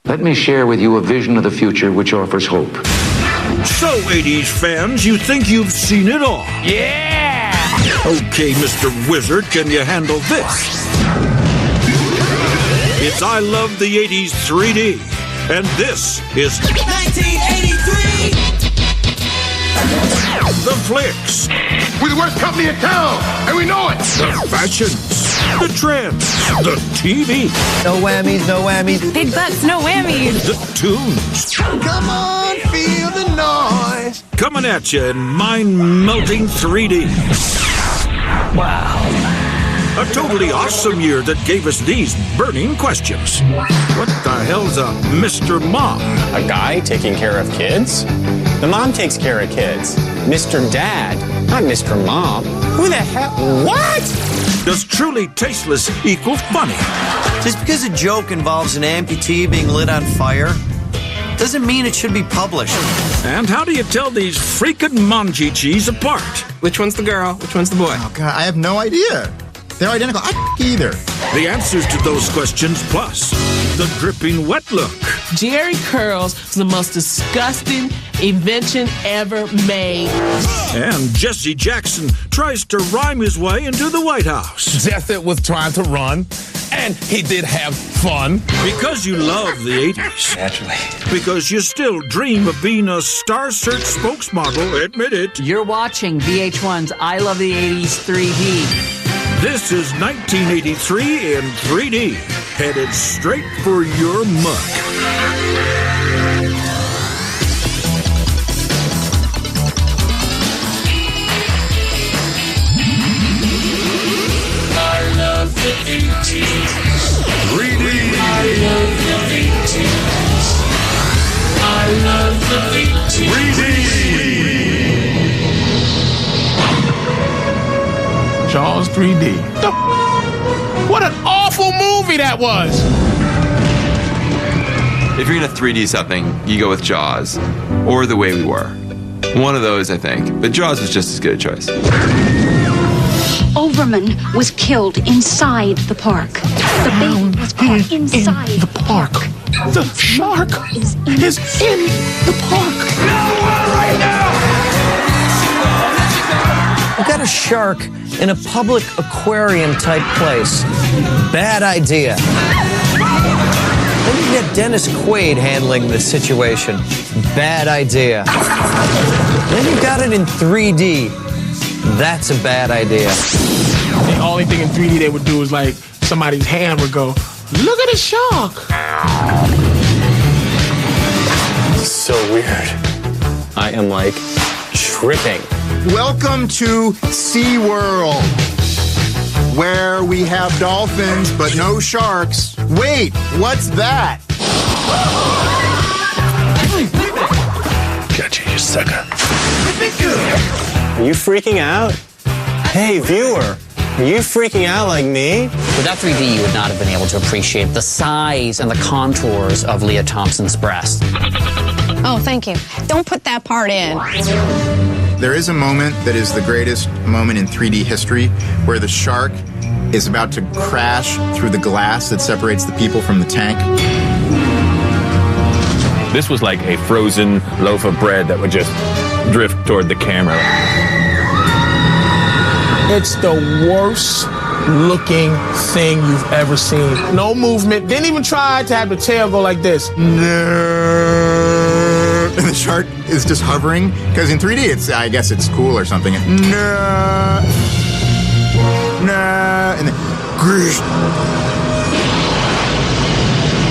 Let me share with you a vision of the future which offers hope. So, 80s fans, you think you've seen it all? Yeah! Okay, Mr. Wizard, can you handle this? It's I Love the 80s 3D, and this is 1983! The Flicks. We're the worst company in town, and we know it. The fashions, the trends, the TV. No whammies, no whammies. Big bucks, no whammies. The tunes. Come on, feel the noise. Coming at you in mind-melting 3D. Wow. A totally awesome year that gave us these burning questions. What the hell's a Mr. Mom? A guy taking care of kids? The mom takes care of kids. Mr. Dad, not Mr. Mom. Who the hell? What? Does truly tasteless equal funny? Just because a joke involves an amputee being lit on fire doesn't mean it should be published. And how do you tell these freaking Munchie Cheese apart? Which one's the girl? Which one's the boy? Oh, God, I have no idea. They're identical. I either. The answers to those questions, plus the dripping wet look. Jerry Curls was the most disgusting invention ever made. And Jesse Jackson tries to rhyme his way into the White House. Jesse was trying to run, and he did have fun. Because you love the 80s. Naturally. Because you still dream of being a Star Search spokesmodel, admit it. You're watching VH1's I Love the 80s 3D. This is 1983 in 3D, headed straight for your muck. I love the 80s. 3D. I love the 80s. I love the 80s. 3D. Jaws 3D. What an awful movie that was! If you're gonna 3D something, you go with Jaws or The Way We Were. One of those, I think. But Jaws was just as good a choice. Overman was killed inside the park. The baby was caught inside the park. The shark is in the park. Right now! We've got a shark in a public aquarium type place. Bad idea. Then you get Dennis Quaid handling the situation. Bad idea. Then you got it in 3D. That's a bad idea. The only thing in 3D they would do is like somebody's hand would go, look at the shark. So weird. I am like tripping. Welcome to SeaWorld, where we have dolphins but no sharks. Wait, what's that? Gotcha, you sucker. Are you freaking out? Hey, viewer, are you freaking out like me? Without 3D, you would not have been able to appreciate the size and the contours of Leah Thompson's breast. Oh, thank you. Don't put that part in. There is a moment that is the greatest moment in 3D history where the shark is about to crash through the glass that separates the people from the tank. This was like a frozen loaf of bread that would just drift toward the camera. It's the worst looking thing you've ever seen. No movement. Didn't even try to have the tail go like this. And the shark is just hovering. Because in 3D, I guess it's cool or something. And then,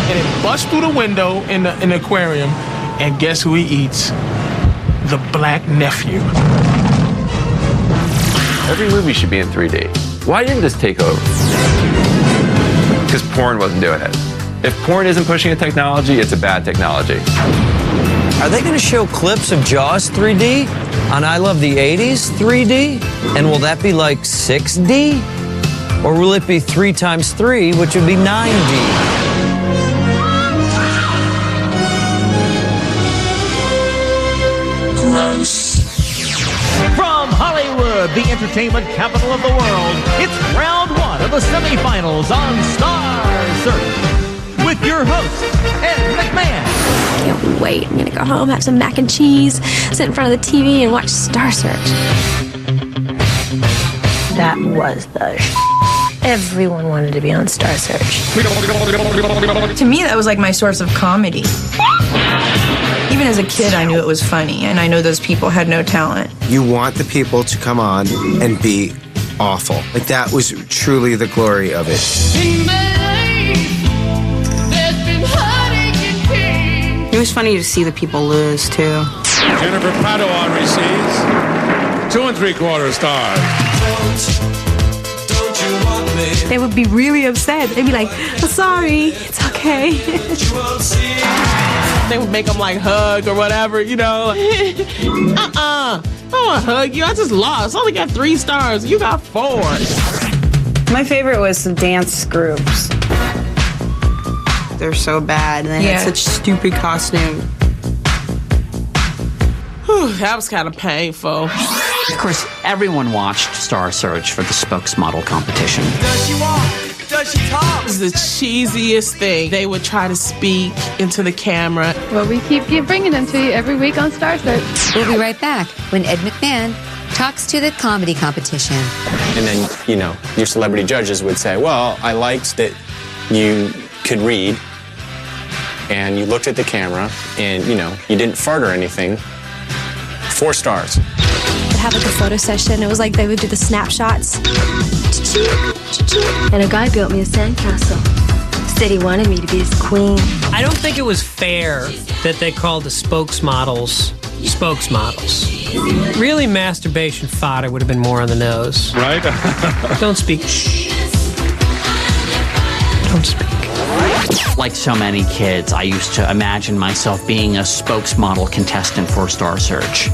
And it busts through the window in the aquarium, and guess who he eats? The black nephew. Every movie should be in 3D. Why didn't this take over? Because porn wasn't doing it. If porn isn't pushing a technology, it's a bad technology. Are they going to show clips of Jaws 3D on I Love the 80s 3D? And will that be like 6D? Or will it be 3 times 3, which would be 9D? From Hollywood, the entertainment capital of the world, it's round 1 of the semifinals on Star Search with your hosts, Ed McMahon. wait. I'm gonna go home, have some mac and cheese, sit in front of the TV, and watch Star Search. That was the Everyone wanted to be on Star Search. To me, that was like my source of comedy. Even as a kid, I knew it was funny, and I know those people had no talent. You want the people to come on and be awful. Like, that was truly the glory of it. It was funny to see the people lose, too. Jennifer Padawan receives 2 3/4 stars. They would be really upset. They'd be like, oh, sorry, it's okay. They would make them like hug or whatever, you know. I don't want to hug you. I just lost. I only got 3 stars. You got 4. My favorite was the dance groups. They're so bad, and they had such stupid costumes. Whew, that was kind of painful. Of course, everyone watched Star Search for the spokesmodel competition. Does she walk? Does she talk? It was the cheesiest thing. They would try to speak into the camera. Well, we keep bringing them to you every week on Star Search. We'll be right back when Ed McMahon talks to the comedy competition. And then, you know, your celebrity judges would say, well, I liked that you could read and you looked at the camera and, you know, you didn't fart or anything. 4 stars. They'd have like a photo session. It was like they would do the snapshots. And a guy built me a sandcastle. Said he wanted me to be his queen. I don't think it was fair that they called the spokesmodels spokesmodels. Really, masturbation fodder would have been more on the nose. Right? Don't speak. Shh. Don't speak. Like so many kids, I used to imagine myself being a spokesmodel contestant for Star Search.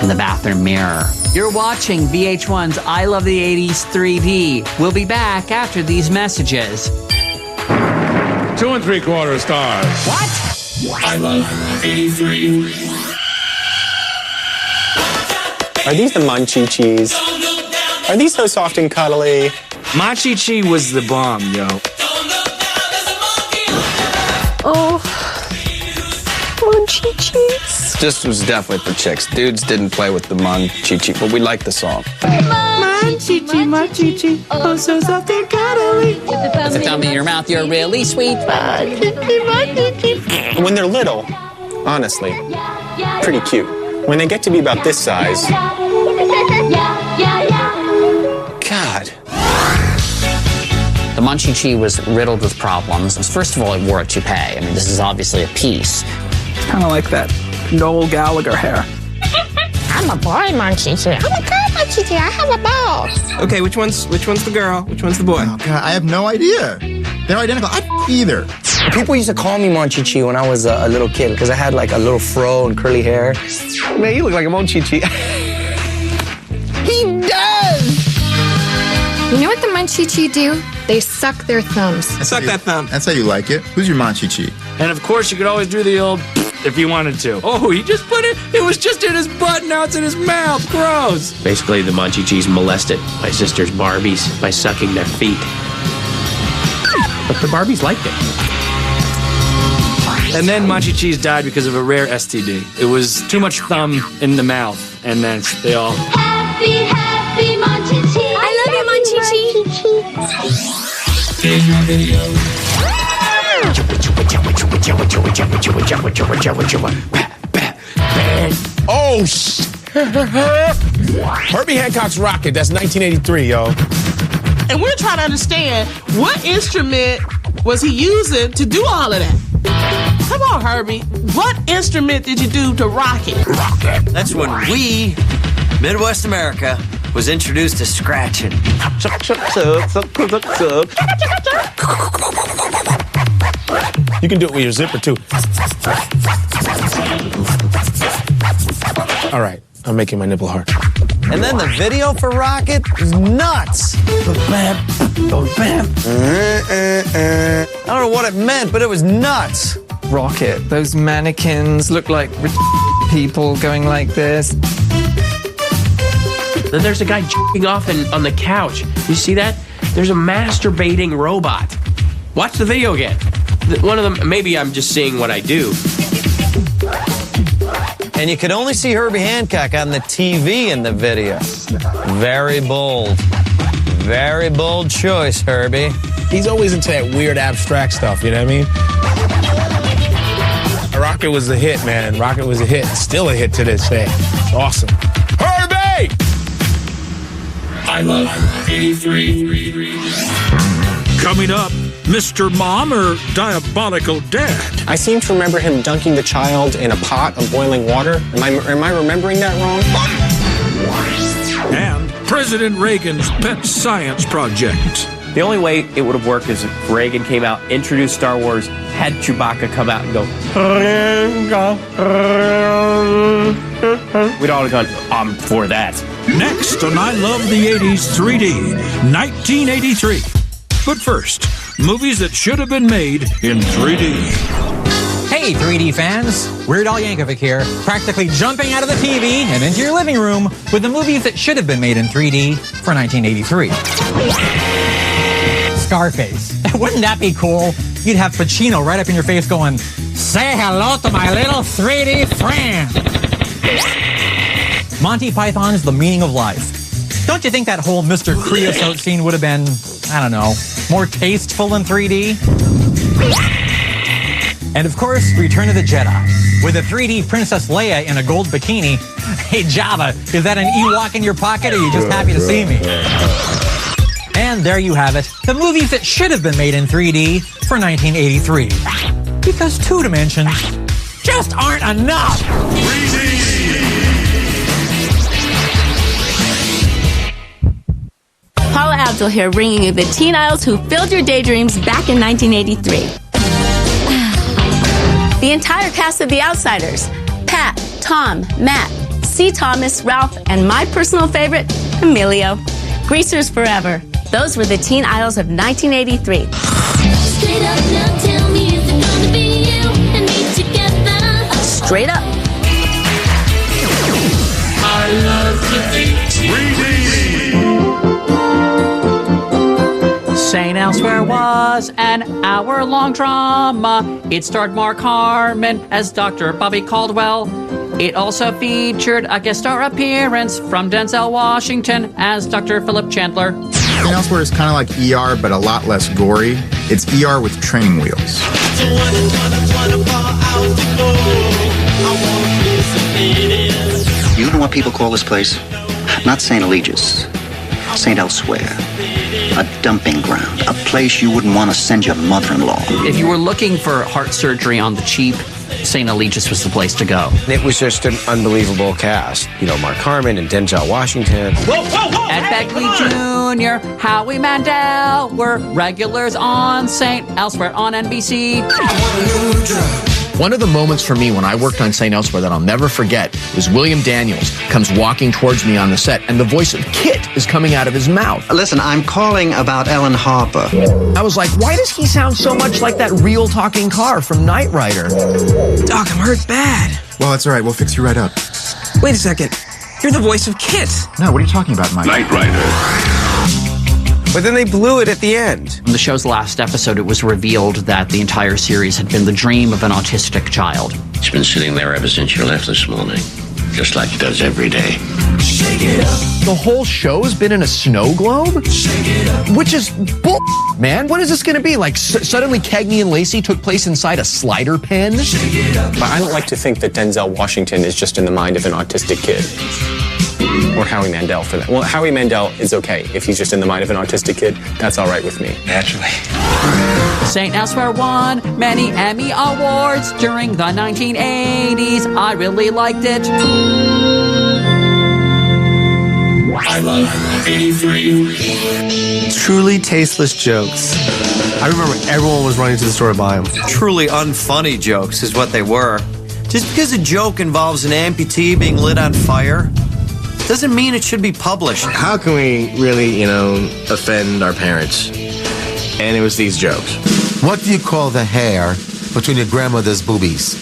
In the bathroom mirror. You're watching VH1's I Love the 80s 3D. We'll be back after these messages. 2 3/4 stars. What? I love 83. Are these the Munchie Cheese? Are these so soft and cuddly? Munchie Cheese was the bomb, yo. Oh, Munchie Cheese. This was definitely for chicks. Dudes didn't play with the Munchie Cheese, but we liked the song. Munchie Cheese, oh so soft and cuddly. With the tummy in your mouth, you're really sweet. When they're little, honestly, pretty cute. When they get to be about this size, God. The Munchie Cheese was riddled with problems. First of all, it wore a toupee. I mean, this is obviously a piece. Kind of like that Noel Gallagher hair. I'm a boy Munchie Cheese. I'm a girl Munchie Cheese. I have a ball. Okay, which one's the girl? Which one's the boy? Oh, God, I have no idea. They're identical. I either. People used to call me Munchie Cheese when I was a little kid because I had like a little fro and curly hair. Man, you look like a Munchie Cheese. He does. You know what the Munchie Cheese do? They suck their thumbs. Suck that thumb. That's how you like it. Who's your Munchie Cheese? And of course, you could always do the old if you wanted to. Oh, he just put it. It was just in his butt. Now it's in his mouth. Gross. Basically, the Munchie Cheese molested my sister's Barbies by sucking their feet. But the Barbies liked it. And then Munchie Cheese died because of a rare STD. It was too much thumb in the mouth, and then they all. Happy, happy Munchie Cheese. I love you, Munchie Cheese. Oh, Herbie Hancock's Rocket. That's 1983, yo. And we're trying to understand what instrument was he using to do all of that? Come on, Herbie. What instrument did you do to rock it? Rocket. That's when we, Midwest America, was introduced to scratching. You can do it with your zipper, too. All right, I'm making my nipple hard. And then the video for Rocket was nuts. I don't know what it meant, but it was nuts. Rocket, those mannequins look like people going like this. Then there's a guy jerking off on the couch. You see that? There's a masturbating robot. Watch the video again. One of them, maybe I'm just seeing what I do. And you could only see Herbie Hancock on the TV in the video. Very bold. Very bold choice, Herbie. He's always into that weird abstract stuff, you know what I mean? Rocket was a hit, man. Rocket was a hit. Still a hit to this day. It's awesome. Herbie! I love 83. Coming up, Mr. Mom or Diabolical Dad? I seem to remember him dunking the child in a pot of boiling water. Am I remembering that wrong? And President Reagan's pet science project. The only way it would have worked is if Reagan came out, introduced Star Wars, had Chewbacca come out and go. We'd all have gone, I'm for that. Next on I Love the 80s 3D, 1983. But first, movies that should have been made in 3D. Hey, 3D fans! Weird Al Yankovic here, practically jumping out of the TV and into your living room with the movies that should have been made in 3D for 1983. Scarface. Wouldn't that be cool? You'd have Pacino right up in your face going, "Say hello to my little 3D friend." Monty Python's The Meaning of Life. Don't you think that whole Mr. Creosote scene would have been, I don't know, more tasteful in 3D? And of course, Return of the Jedi. With a 3D Princess Leia in a gold bikini. Hey Jabba, is that an Ewok in your pocket or are you just happy to see me? And there you have it, the movies that should have been made in 3D for 1983. Because 2 dimensions just aren't enough! Paula Abdul here, bringing you the teen idols who filled your daydreams back in 1983. The entire cast of The Outsiders, Pat, Tom, Matt, C. Thomas, Ralph, and my personal favorite, Emilio. Greasers Forever. Those were the teen idols of 1983. Straight up now, tell me, is it gonna be you and me together? Straight up. I love the 3D. St. Elsewhere was an hour-long drama. It starred Mark Harmon as Dr. Bobby Caldwell. It also featured a guest star appearance from Denzel Washington as Dr. Philip Chandler. St. Elsewhere is kind of like ER, but a lot less gory. It's ER with training wheels. You know what people call this place? Not St. Eligius, St. Elsewhere. A dumping ground, a place you wouldn't want to send your mother-in-law. If you were looking for heart surgery on the cheap, St. Eligius was the place to go. It was just an unbelievable cast. You know, Mark Harmon and Denzel Washington. Ed Begley Jr., Howie Mandel were regulars on St. Elsewhere on NBC. One of the moments for me when I worked on St. Elsewhere that I'll never forget is William Daniels comes walking towards me on the set, and the voice of Kit is coming out of his mouth. Listen, I'm calling about Ellen Harper. I was like, why does he sound so much like that real talking car from Knight Rider? Doc, I'm hurt bad. Well, that's all right. We'll fix you right up. Wait a second. You're the voice of Kit. No, what are you talking about, Mike? Knight Rider. But then they blew it at the end. In the show's last episode, it was revealed that the entire series had been the dream of an autistic child. He's been sitting there ever since you left this morning, just like he does every day. Shake it up. The whole show's been in a snow globe? Shake it up. Which is bull, man. What is this going to be? Like, suddenly Cagney and Lacey took place inside a slider pen? Shake it up. But I don't like to think that Denzel Washington is just in the mind of an autistic kid. Or Howie Mandel, for that. Well, Howie Mandel is okay. If he's just in the mind of an autistic kid, that's all right with me. Naturally. St. Elsewhere won many Emmy Awards during the 1980s. I really liked it. I love 83. Truly tasteless jokes. I remember everyone was running to the store to buy them. Truly unfunny jokes is what they were. Just because a joke involves an amputee being lit on fire doesn't mean it should be published. How can we really, offend our parents? And it was these jokes. What do you call the hair between your grandmother's boobies?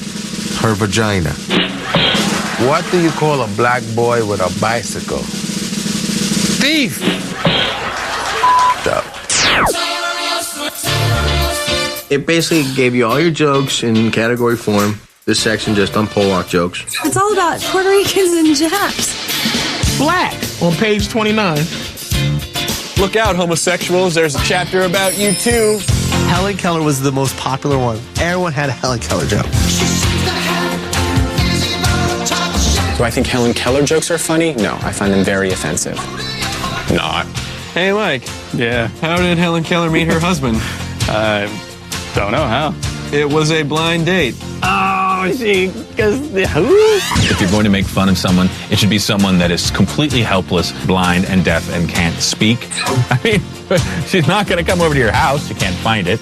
Her vagina. What do you call a black boy with a bicycle? Thief! It basically gave you all your jokes in category form. This section just on Pollock jokes. It's all about Puerto Ricans and Japs. Black on page 29. Look out, homosexuals. There's a chapter about you, too. Helen Keller was the most popular one. Everyone had a Helen Keller joke. Do I think Helen Keller jokes are funny? No, I find them very offensive. Not. Hey, Mike. Yeah. How did Helen Keller meet her husband? Don't know how. It was a blind date. Oh, If you're going to make fun of someone, it should be someone that is completely helpless, blind, and deaf, and can't speak. I mean, she's not going to come over to your house. You can't find it.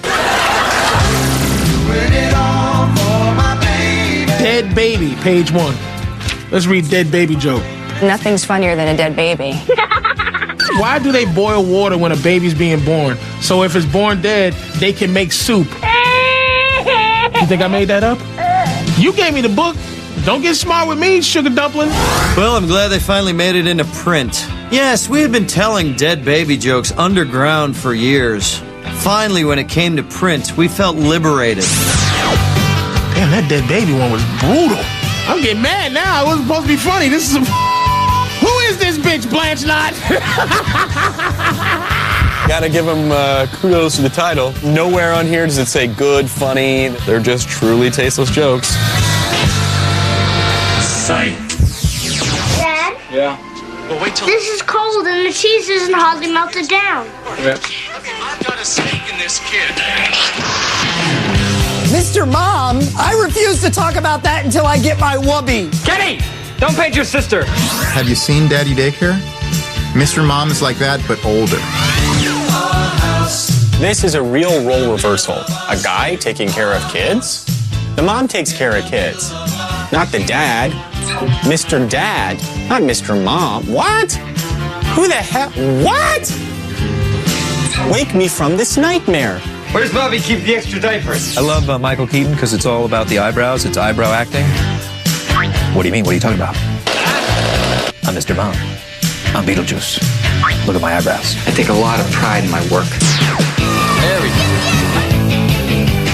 Dead baby, page 1. Let's read dead baby joke. Nothing's funnier than a dead baby. Why do they boil water when a baby's being born? So if it's born dead, they can make soup. You think I made that up? You gave me the book. Don't get smart with me, sugar dumpling. Well, I'm glad they finally made it into print. Yes, we had been telling dead baby jokes underground for years. Finally, when it came to print, we felt liberated. Damn, that dead baby one was brutal. I'm getting mad now. It wasn't supposed to be funny. This is some... Who is this bitch, Blanche Knott? Gotta give them kudos to the title. Nowhere on here does it say good, funny. They're just truly tasteless jokes. Sight. Dad? Yeah? Well, wait till... This is cold and the cheese isn't hardly melted down. Yeah. I've got a stake in this kid. Mr. Mom, I refuse to talk about that until I get my whoopee. Kenny, don't paint your sister. Have you seen Daddy Daycare? Mr. Mom is like that, but older. This is a real role reversal. A guy taking care of kids? The mom takes care of kids, not the dad. Mr. Dad, not Mr. Mom. What? Who the hell? What? Wake me from this nightmare. Where's Bobby keep the extra diapers? I love Michael Keaton because it's all about the eyebrows. It's eyebrow acting. What do you mean? What are you talking about? I'm Mr. Mom. I'm Beetlejuice. Look at my eyebrows. I take a lot of pride in my work. There we go.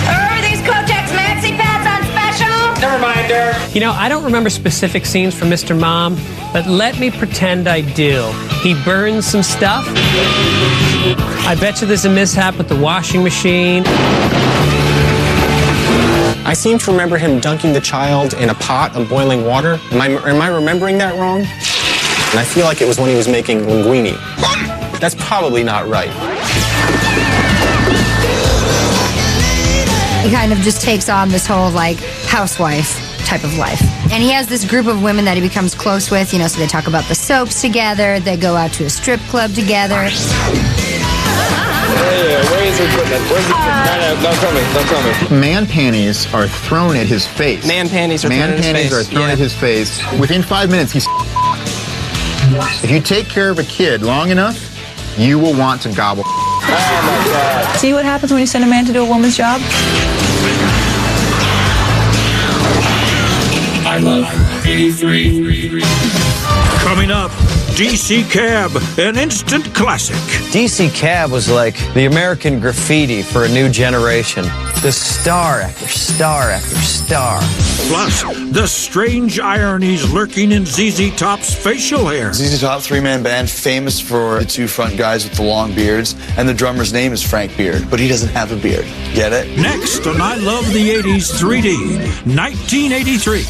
Are these Kotex Maxi Pads on special? Never mind, Derek. You know, I don't remember specific scenes from Mr. Mom, but let me pretend I do. He burns some stuff. I bet you there's a mishap with the washing machine. I seem to remember him dunking the child in a pot of boiling water. Am I remembering that wrong? And I feel like it was when he was making linguine. That's probably not right. He kind of just takes on this whole, like, housewife type of life. And he has this group of women that he becomes close with, you know, so they talk about the soaps together, they go out to a strip club together. Where is the equipment? Where's the equipment? No, don't tell me. Man panties are thrown at his face. Man panties are thrown at his face. Within 5 minutes, he's... If you take care of a kid long enough, you will want to gobble. Oh my God. See what happens when you send a man to do a woman's job? I love 83. Coming up, DC Cab, an instant classic. DC Cab was like the American Graffiti for a new generation. Just star after star after star. Plus, the strange ironies lurking in ZZ Top's facial hair. ZZ Top, three-man band, famous for the two front guys with the long beards, and the drummer's name is Frank Beard, but he doesn't have a beard. Get it? Next on I Love the 80s 3D, 1983.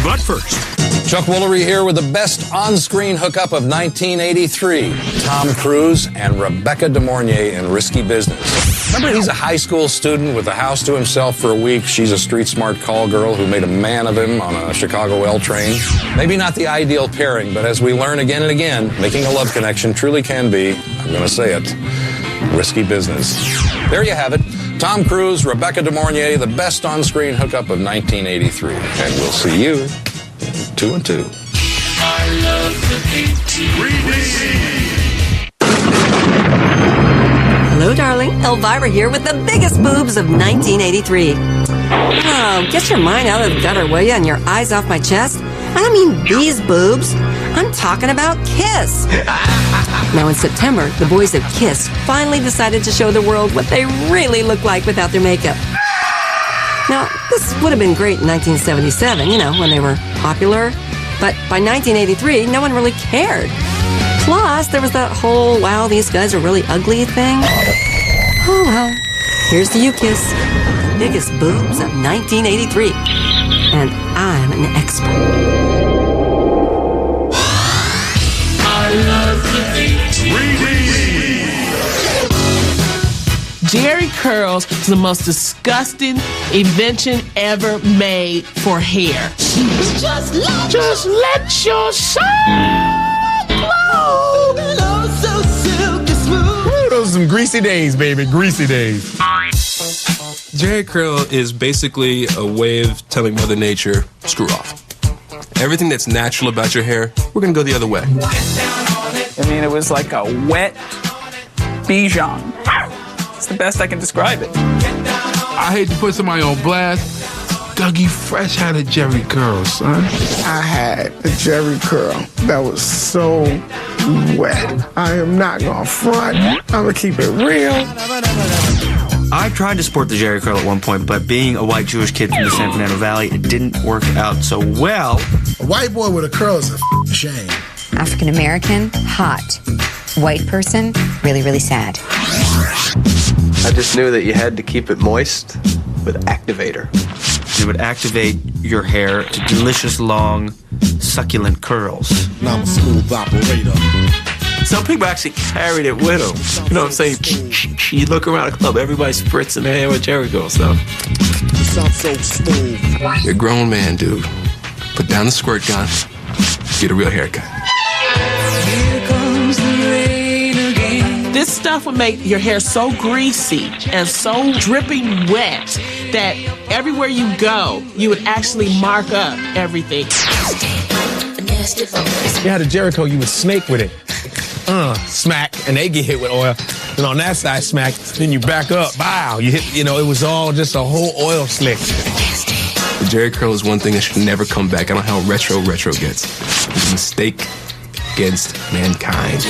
But first, Chuck Woolery here with the best on-screen hookup of 1983. Tom Cruise and Rebecca De Mornay in Risky Business. Remember, he's a high school student with the house to himself for a week. She's a street-smart call girl who made a man of him on a Chicago L train. Maybe not the ideal pairing, but as we learn again and again, making a love connection truly can be, I'm going to say it, risky business. There you have it. Tom Cruise, Rebecca De Mornay, the best on-screen hookup of 1983. And we'll see you in 2 and 2. I love the 3D. Hello, darling. Elvira here with the biggest boobs of 1983. Oh, get your mind out of the gutter, will you, and your eyes off my chest? I don't mean these boobs. I'm talking about Kiss. Now, in September, the boys of Kiss finally decided to show the world what they really look like without their makeup. Now, this would have been great in 1977, when they were popular. But by 1983, no one really cared. Plus, there was that whole, wow, these guys are really ugly thing. Oh, well, here's the U-Kiss, the biggest boobs of 1983. And I'm an expert. I love the VT. Jerry curls is the most disgusting invention ever made for hair. Just let your soul glow. So silky smooth. Ooh, those are some greasy days, baby. Greasy days. Jerry curl is basically a way of telling Mother Nature, screw off. Everything that's natural about your hair, we're gonna go the other way. I mean, it was like a wet Bichon. It's the best I can describe it. I hate to put somebody on blast. Dougie Fresh had a Jerry curl, son. I had a Jerry curl that was so wet. I am not gonna front. I'm gonna keep it real. I tried to sport the Jerry curl at one point, but being a white Jewish kid from the San Fernando Valley, it didn't work out so well. A white boy with a curl is a shame. African American, hot. White person, really, really sad. I just knew that you had to keep it moist with activator. It would activate your hair to delicious, long, succulent curls. Now I'm a smooth operator. Some people actually carried it with them. You know what I'm saying? You look around the club, everybody's spritzing their hair with Jerry curl stuff. Sounds so smooth. You're a grown man, dude. Put down the squirt gun. Get a real haircut. This stuff would make your hair so greasy and so dripping wet that everywhere you go, you would actually mark up everything. You had a Jerry curl, you would snake with it. Smack, and they get hit with oil. And on that side, smack, then you back up, wow, you hit, it was all just a whole oil slick. The Jerry curl is one thing that should never come back. I don't know how retro gets. It's a mistake against mankind.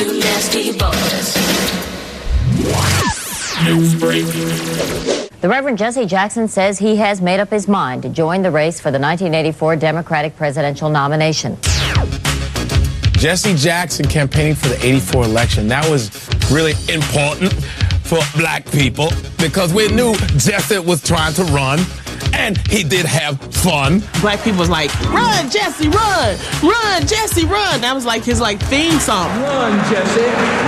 The Reverend Jesse Jackson says he has made up his mind to join the race for the 1984 Democratic presidential nomination. Jesse Jackson campaigning for the 84 election. That was really important for black people because we knew Jesse was trying to run and he did have fun. Black people was like, run, Jesse, run! Run, Jesse, run! That was like his theme song. Run, Jesse,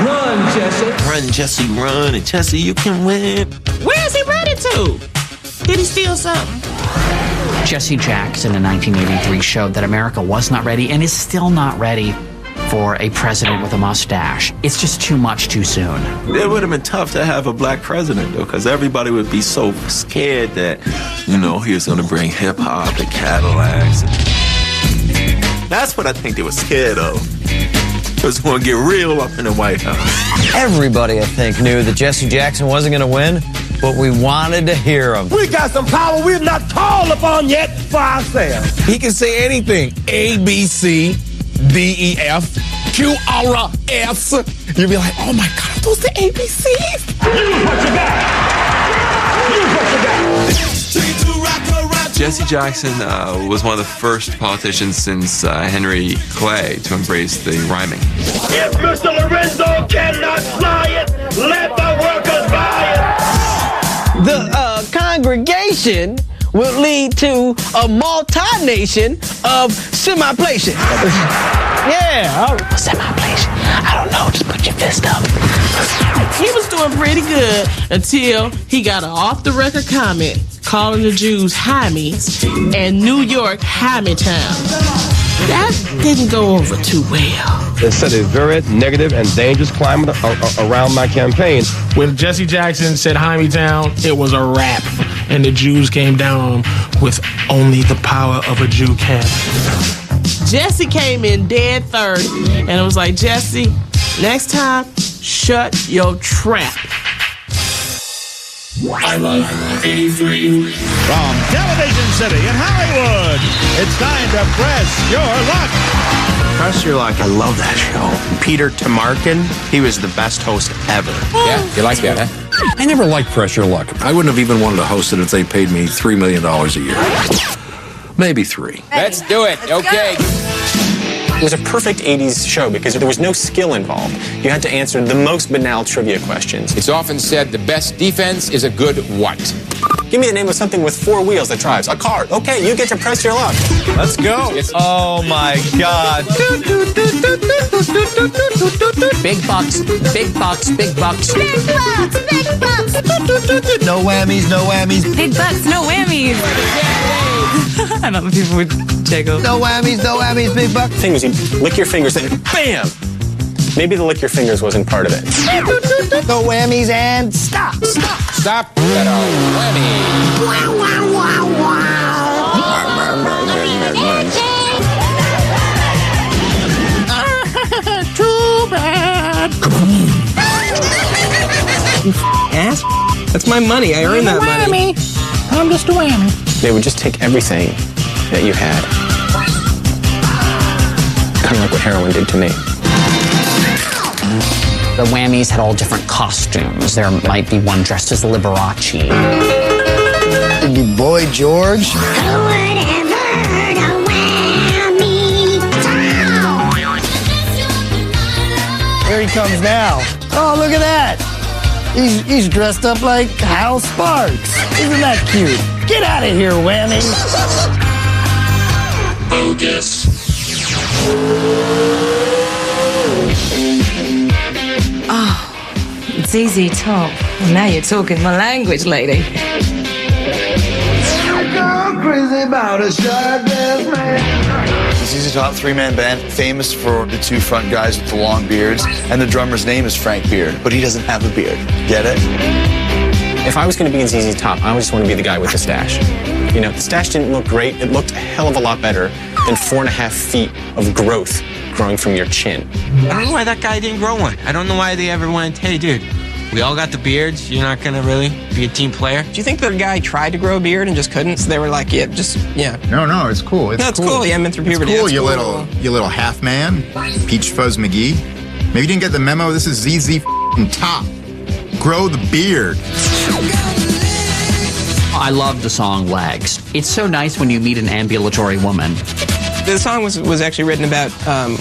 run, Jesse. Run, Jesse, run, and Jesse, you can win. Where is he running to? Did he steal something? Jesse Jackson in 1983 showed that America was not ready and is still not ready for a president with a mustache. It's just too much too soon. It would have been tough to have a black president, though, because everybody would be so scared that, he was going to bring hip-hop and Cadillacs. That's what I think they were scared of. It was going to get real up in the White House. Everybody, I think, knew that Jesse Jackson wasn't going to win, but we wanted to hear him. We got some power we've not called upon yet for ourselves. He can say anything. A, B, C, D, E, F, Q, R, S. You'll be like, oh my God, are those the ABCs? Use what you got. Use what you got. Jesse Jackson was one of the first politicians since Henry Clay to embrace the rhyming. If Mr. Lorenzo cannot fly it, let the workers buy it. The congregation will lead to a multi-nation of semi-plation. Yeah. Semi-plation. I don't know. Just put your fist up. He was doing pretty good until he got an off-the-record comment calling the Jews Hammies and New York Hammytown. That didn't go over too well. It set a very negative and dangerous climate around my campaign. When Jesse Jackson said Hammytown, it was a wrap, and the Jews came down on him with only the power of a Jew can. Jesse came in dead third, and it was like, Jesse, next time, shut your trap. I love 83. From Television City in Hollywood, it's time to press your luck. Press Your Luck. I love that show. Peter Tamarkin, he was the best host ever. Yeah, you like that, huh? I never liked Pressure Luck. I wouldn't have even wanted to host it if they paid me $3 million a year. Maybe 3. Let's do it. Okay. It was a perfect 80s show because there was no skill involved. You had to answer the most banal trivia questions. It's often said the best defense is a good what? Give me the name of something with 4 wheels that drives. A car. Okay, you get to press your luck. Let's go. Oh my God. Big bucks, big bucks, big bucks. Big bucks, big bucks. No whammies, no whammies. Big bucks, no whammies. I love when people would jiggle. No whammies, big bucks. The thing was, you lick your fingers and bam! Maybe the lick your fingers wasn't part of it. No whammies and stop. Stop that whammy. Wow, wow, wow, wow. Too bad. Ass? That's my money. I earned that money. I'm just a whammy. They would just take everything that you had. Kind of like what heroin did to me. The whammies had all different costumes. There might be one dressed as Liberace. Your boy George. Who would have heard a whammy sound? Here he comes now. Oh, look at that. He's dressed up like Hal Sparks. Isn't that cute? Get out of here, whammy. Bogus. Oh, ZZ Top. Now you're talking my language, lady. I'm crazy about a shotgun man. ZZ Top 3-man band, famous for the 2 front guys with the long beards, and the drummer's name is Frank Beard, but he doesn't have a beard. Get it? If I was going to be in ZZ Top, I just want to be the guy with the stash. You know, the stash didn't look great. It looked a hell of a lot better than 4.5 feet of growth growing from your chin. I don't know why that guy didn't grow one. I don't know why they ever went, hey, dude, we all got the beards. You're not going to really be a team player. Do you think the guy tried to grow a beard and just couldn't? So they were like, yeah, No, it's cool. It's cool. Yeah, I meant through puberty. It's cool, That's you little half man, Peach Fuzz McGee. Maybe you didn't get the memo. This is ZZ Top. Grow the beard. I love the song Legs. It's so nice when you meet an ambulatory woman. The song was actually written about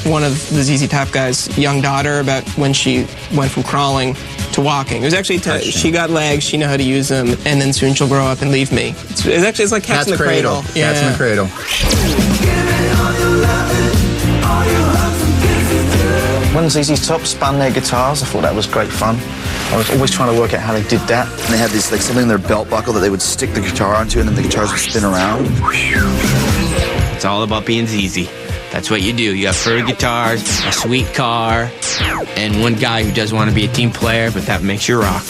one of the ZZ Top guys' young daughter, about when she went from crawling to walking. It was actually, she got legs, she know how to use them, and then soon she'll grow up and leave me. It's like Cats in the Cradle. Yeah. Cats in the Cradle. When ZZ Top spun their guitars, I thought that was great fun. I was always trying to work out how they did that. And they had this something in their belt buckle that they would stick the guitar onto, and then the guitars would spin around. It's all about being ZZ. That's what you do. You have fur guitars, a sweet car, and one guy who doesn't want to be a team player, but that makes you rock.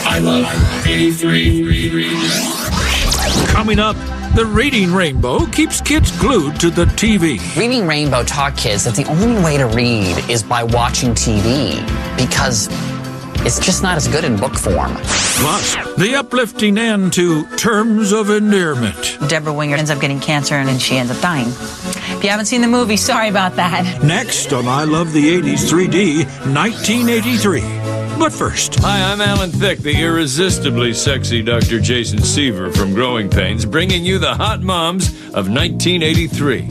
I love 83. Coming up, the Reading Rainbow keeps kids glued to the TV. Reading Rainbow taught kids that the only way to read is by watching TV, because it's just not as good in book form. Plus, the uplifting end to Terms of Endearment. Deborah Winger ends up getting cancer and then she ends up dying. If you haven't seen the movie, sorry about that. Next on I Love the 80s 3D, 1983. But first. Hi, I'm Alan Thicke, the irresistibly sexy Dr. Jason Seaver from Growing Pains, bringing you the hot moms of 1983.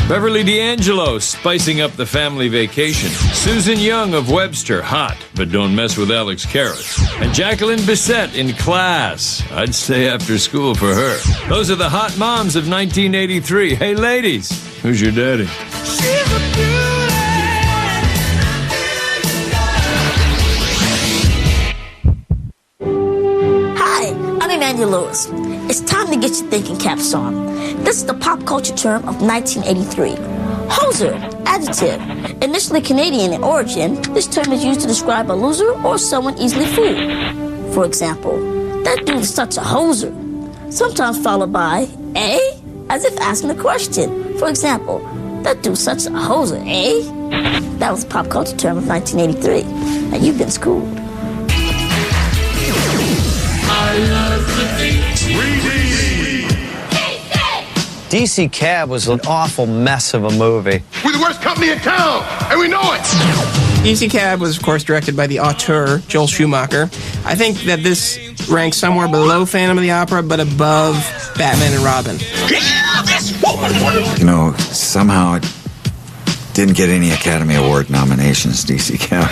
Beverly D'Angelo, spicing up the family vacation. Susan Young of Webster, hot, but don't mess with Alex Karras. And Jacqueline Bisset in Class. I'd stay after school for her. Those are the hot moms of 1983. Hey, ladies, who's your daddy? Hi, I'm Emmanuel Lewis. It's time to get your thinking caps on. This is the pop culture term of 1983. Hoser, adjective. Initially Canadian in origin, this term is used to describe a loser or someone easily fooled. For example, that dude is such a hoser. Sometimes followed by eh? As if asking a question. For example, that dude's such a hoser, eh? That was a pop culture term of 1983. Now you've been schooled. I love the DC Cab was an awful mess of a movie. We're the worst company in town, and we know it. DC Cab was, of course, directed by the auteur, Joel Schumacher. I think that this ranks somewhere below Phantom of the Opera, but above Batman and Robin. You know, somehow it didn't get any Academy Award nominations, DC Cab.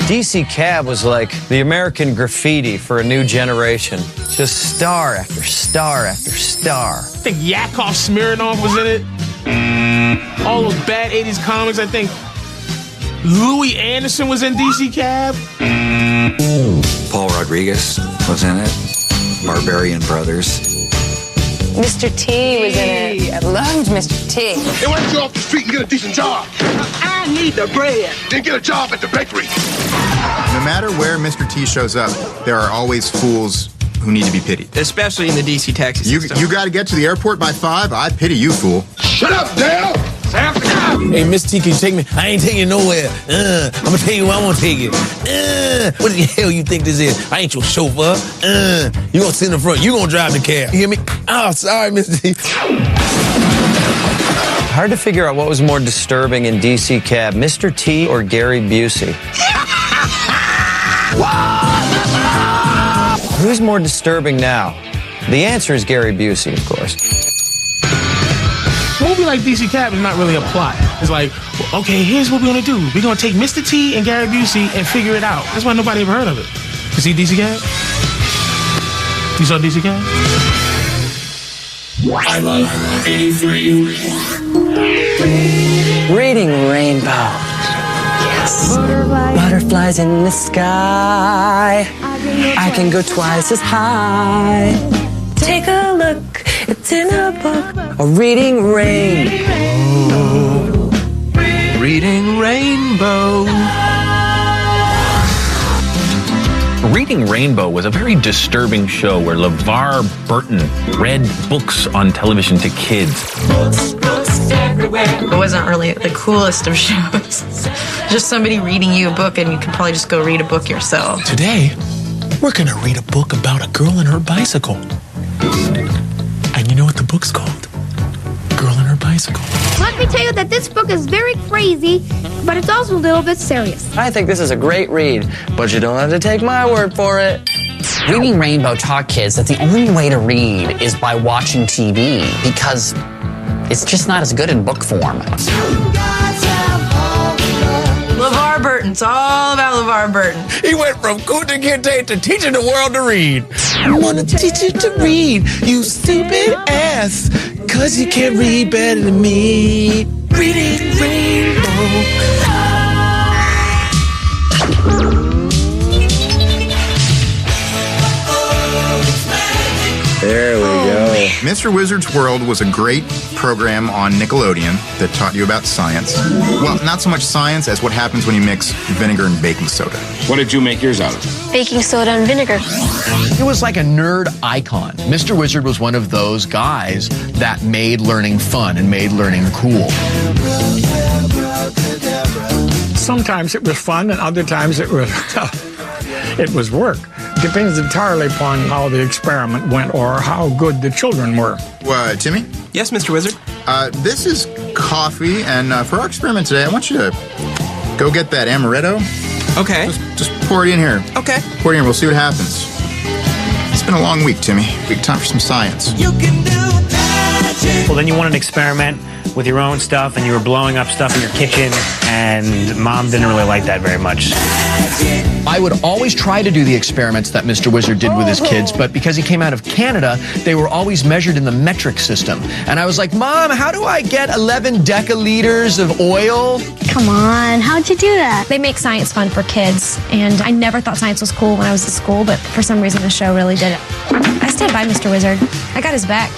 DC Cab was like the American Graffiti for a new generation. Just star after star after star. I think Yakov Smirnoff was in it. All those bad 80s comics, I think Louis Anderson was in DC Cab. Paul Rodriguez was in it. Barbarian Brothers. Mr. T was in it. I loved Mr. T. Hey, why don't you off the street and get a decent job? I need the bread. Then get a job at the bakery. No matter where Mr. T shows up, there are always fools who need to be pitied. Especially in the DC taxi system. You got to get to the airport by 5? I pity you, fool. Shut up, Dale! Hey, Miss T, can you take me? I ain't taking you nowhere. I'm gonna tell you where I want to take you. What the hell you think this is? I ain't your chauffeur. You gonna sit in the front. You gonna drive the cab. You hear me? Oh, sorry, Miss T. Hard to figure out what was more disturbing in DC Cab, Mr. T or Gary Busey. Who's more disturbing now? The answer is Gary Busey, of course. A movie like DC Cab is not really a plot. It's like, okay, here's what we're gonna do. We're gonna take Mr. T and Gary Busey and figure it out. That's why nobody ever heard of it. You see DC Cab? You saw DC Cab? I love 83. Reading Rainbow. Yes. Butterflies in the sky. I can go twice as high. Take a look, it's in a book. A reading rainbow. Reading Rainbow. Reading Rainbow was a very disturbing show where LeVar Burton read books on television to kids. Books everywhere. It wasn't really the coolest of shows. Just somebody reading you a book, and you could probably just go read a book yourself. Today, we're gonna read a book about a girl and her bicycle. And you know what the book's called? Girl and Her Bicycle. Let me tell you that this book is very crazy, but it's also a little bit serious. I think this is a great read, but you don't have to take my word for it. Reading Rainbow taught kids that the only way to read is by watching TV because it's just not as good in book form. LeVar Burton. It's all about LeVar Burton. He went from Kunta Kinte to teaching the world to read. I want to teach you to read, you stupid ass, 'cause you can't read better than me. Reading Rainbow. There we go. Mr. Wizard's World was a great program on Nickelodeon that taught you about science. Well, not so much science as what happens when you mix vinegar and baking soda. What did you make yours out of? Baking soda and vinegar. It was like a nerd icon. Mr. Wizard was one of those guys that made learning fun and made learning cool. Sometimes it was fun, and other times it was it was work. Depends entirely upon how the experiment went or how good the children were. Timmy? Yes, Mr. Wizard? This is coffee, and for our experiment today, I want you to go get that amaretto. Okay. Just pour it in here. Okay. Pour it in here, we'll see what happens. It's been a long week, Timmy. Big time for some science. Well, then you want an experiment with your own stuff, and you were blowing up stuff in your kitchen, and Mom didn't really like that very much. I would always try to do the experiments that Mr. Wizard did with his kids, but because he came out of Canada, they were always measured in the metric system. And I was like, Mom, how do I get 11 deciliters of oil? Come on, how'd you do that? They make science fun for kids, and I never thought science was cool when I was at school, but for some reason the show really did it. I stand by Mr. Wizard. I got his back.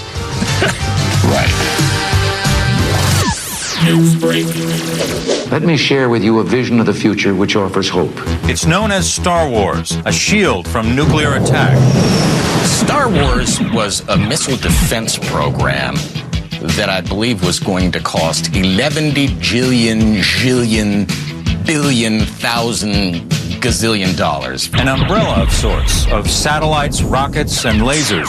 Right. Let me share with you a vision of the future which offers hope. It's known as Star Wars, a shield from nuclear attack. Star Wars was a missile defense program that I believe was going to cost 11 billion thousand gazillion dollars. An umbrella of sorts, of satellites, rockets, and lasers.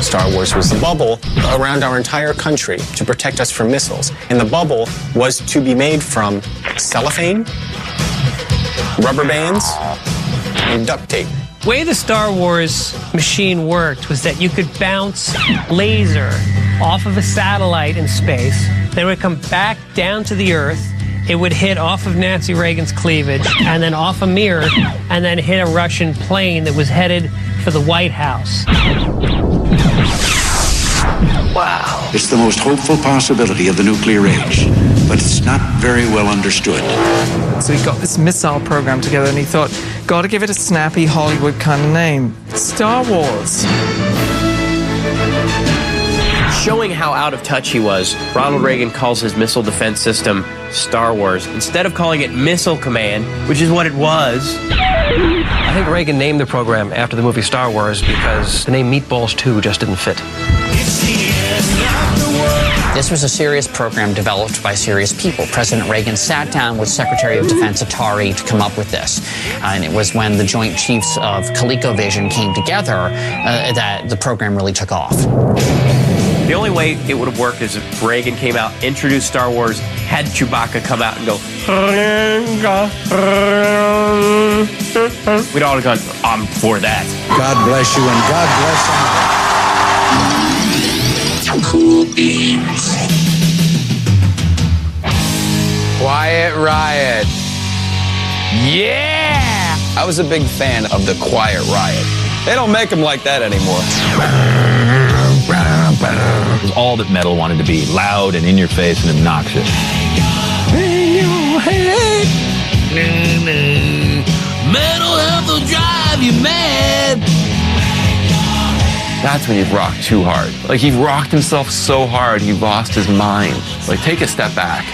Star Wars was the bubble around our entire country to protect us from missiles. And the bubble was to be made from cellophane, rubber bands, and duct tape. The way the Star Wars machine worked was that you could bounce laser off of a satellite in space, then it would come back down to the Earth, it would hit off of Nancy Reagan's cleavage, and then off a mirror, and then hit a Russian plane that was headed for the White House. Wow. It's the most hopeful possibility of the nuclear age, but it's not very well understood. So he got this missile program together and he thought, gotta give it a snappy Hollywood kind of name. Star Wars. Showing how out of touch he was, Ronald Reagan calls his missile defense system Star Wars, instead of calling it Missile Command, which is what it was. I think Reagan named the program after the movie Star Wars because the name Meatballs 2 just didn't fit. This was a serious program developed by serious people. President Reagan sat down with Secretary of Defense Atari to come up with this. And it was when the Joint Chiefs of ColecoVision came together that the program really took off. The only way it would have worked is if Reagan came out, introduced Star Wars, had Chewbacca come out and go, we'd all have gone, I'm for that. God bless you and God bless Cool beans. Quiet Riot. Yeah! I was a big fan of the Quiet Riot. They don't make them like that anymore. It was all that metal wanted to be, loud and in your face and obnoxious. Metal health will drive you mad. That's when you've rocked too hard. Like, he rocked himself so hard, he lost his mind. Like, take a step back.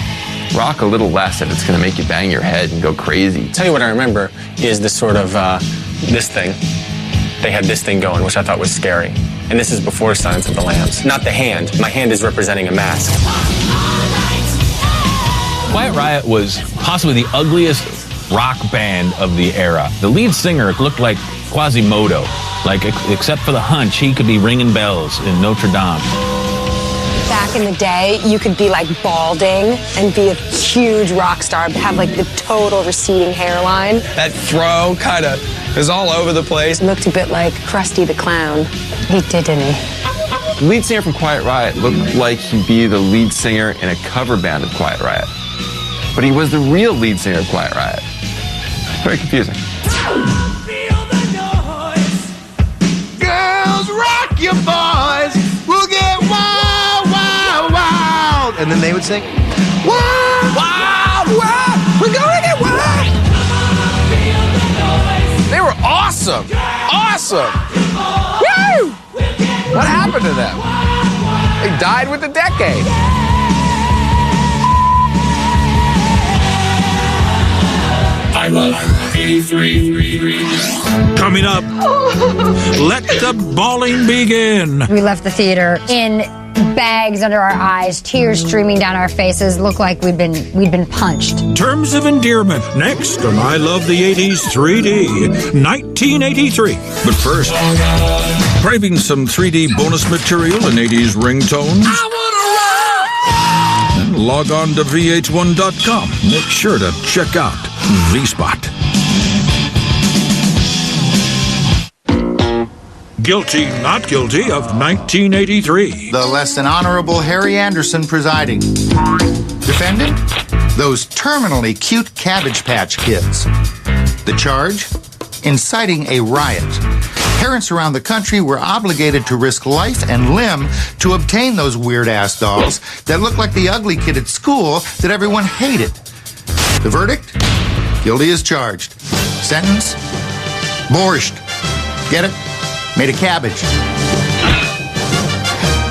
Rock a little less, and it's going to make you bang your head and go crazy. Tell you what I remember is this sort of, this thing. They had this thing going, which I thought was scary. And this is before Silence of the Lambs. Not the hand. My hand is representing a mask. Quiet Riot was possibly the ugliest rock band of the era. The lead singer looked like Quasimodo. Like, except for the hunch, he could be ringing bells in Notre Dame. Back in the day, you could be like balding and be a huge rock star, have like the total receding hairline. That fro kind of is all over the place. Looked a bit like Krusty the Clown. He did, didn't he? The lead singer from Quiet Riot looked like he'd be the lead singer in a cover band of Quiet Riot. But he was the real lead singer of Quiet Riot. Very confusing. Girls, rock your boys. We'll get wild, wild, wild. And then they would sing, wild, wild, wild. We're gonna get wild. They were awesome. Awesome. Woo! What happened to them? They died with the decade. I love 83. Coming up, let the bawling begin. We left the theater in bags under our eyes, tears streaming down our faces, looked like we'd been punched. Terms of Endearment, next on I Love the 80s 3D, 1983. But first, craving some 3D bonus material and 80s ringtones? Then log on to VH1.com. Make sure to check out V-Spot. Guilty, not guilty of 1983. The less than honorable Harry Anderson presiding. Defendant? Those terminally cute Cabbage Patch Kids. The charge? Inciting a riot. Parents around the country were obligated to risk life and limb to obtain those weird-ass dolls that looked like the ugly kid at school that everyone hated. The verdict? Guilty as charged. Sentence? Borscht. Get it? Made of cabbage.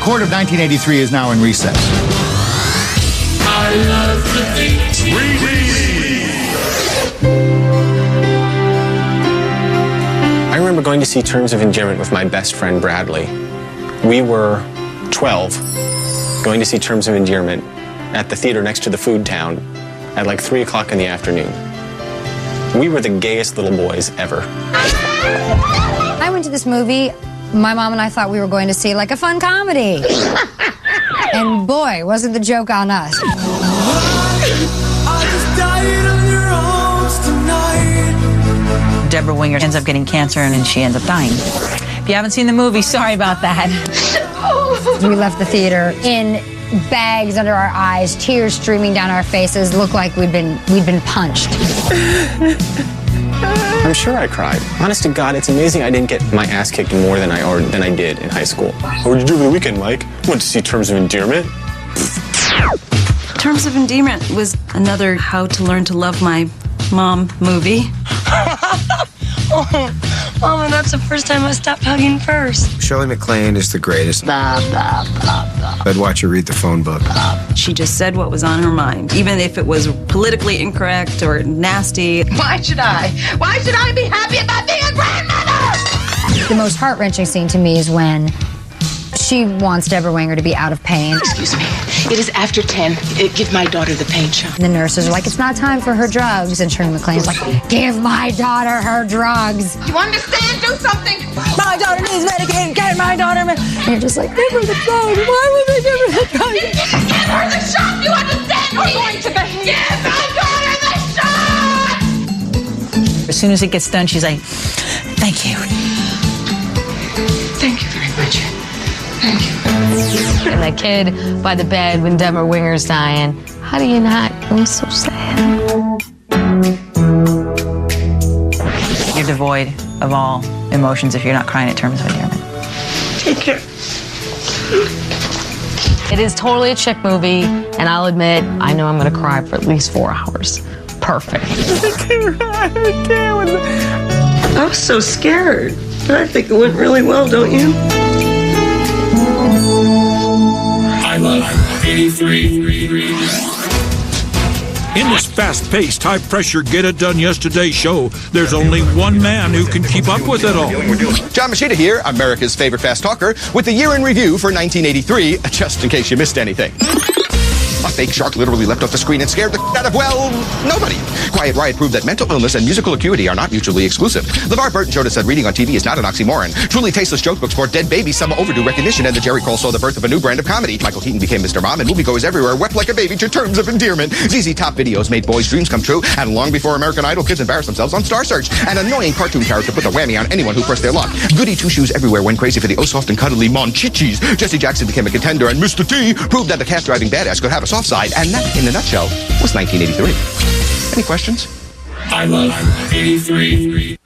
Court of 1983 is now in recess. I love the 3D. I remember going to see Terms of Endearment with my best friend Bradley. We were 12, going to see Terms of Endearment at the theater next to the Food Town at like 3 o'clock in the afternoon. We were the gayest little boys ever. I went to this movie my mom and I thought we were going to see like a fun comedy. And boy, wasn't the joke on us. Deborah Winger ends up getting cancer and she ends up dying. If you haven't seen the movie, sorry about that. We left the theater in bags under our eyes, tears streaming down our faces, looked like we'd been punched. I'm sure I cried. Honest to God, it's amazing I didn't get my ass kicked more than I did in high school. What did you do over the weekend, Mike? Went to see Terms of Endearment. Terms of Endearment was another How to Learn to Love My Mom movie. Oh, Mama, that's the first time I stopped hugging first. Shirley MacLaine is the greatest. I'd watch her read the phone book. She just said what was on her mind, even if it was politically incorrect or nasty. Why should I? Why should I be happy about being a grandmother? The most heart-wrenching scene to me is when she wants Deborah Winger to be out of pain. Excuse me. It is after 10. Give my daughter the pain shot. And the nurses are like, it's not time for her drugs. And Shirley MacLaine's like, give my daughter her drugs. You understand? Do something. My daughter needs medication. Get my daughter. And you're just like, give her the drugs. Why would they give her the drugs? Give her the shot. You understand? We're going to behave. Give my daughter the shot. As soon as it gets done, she's like, thank you. Thank you very much. Thank you. And that kid by the bed when Deborah Winger's dying. How do you not? It was so sad. You're devoid of all emotions if you're not crying at Terms of Endearment. Take care. It is totally a chick movie, and I'll admit, I know I'm going to cry for at least 4 hours. Perfect. I was so scared, but I think it went really well, don't you? I love 83. In this fast-paced, high-pressure, get-it-done yesterday show, there's only one man who can keep up with it all. John Machida here, America's favorite fast talker, with the year in review for 1983, just in case you missed anything. A fake shark literally leapt off the screen and scared the out of, well, nobody. Quiet Riot proved that mental illness and musical acuity are not mutually exclusive. LeVar Burton showed us that reading on TV is not an oxymoron. Truly tasteless joke books for dead babies, some overdue recognition, and the Jerry Kroll saw the birth of a new brand of comedy. Michael Keaton became Mr. Mom, and moviegoers everywhere wept like a baby to Terms of Endearment. ZZ Top videos made boys' dreams come true, and long before American Idol, kids embarrassed themselves on Star Search. An annoying cartoon character put the whammy on anyone who pressed their luck. Goody two-shoes everywhere went crazy for the oh-soft and cuddly Munchie Cheese. Jesse Jackson became a contender, and Mr. T proved that the cab-driving badass could have a soft side, and that, in a nutshell, was 1983. Any questions? I love 83.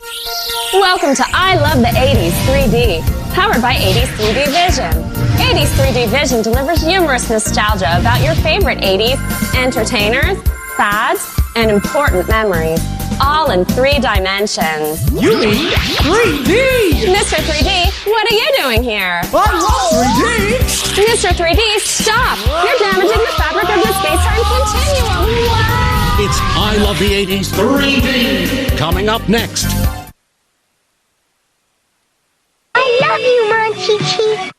Welcome to I Love the 80s 3D, powered by 80s 3D Vision. 80s 3D Vision delivers humorous nostalgia about your favorite 80s entertainers, fads, and important memories, all in 3 dimensions. You mean 3D? Mr. 3D, what are you doing here? I love 3D! Mr. 3D, stop! You're damaging the fabric of the space-time continuum. Wow! It's I Love the 80s 3D, coming up next. I love you, Munchie Cheese.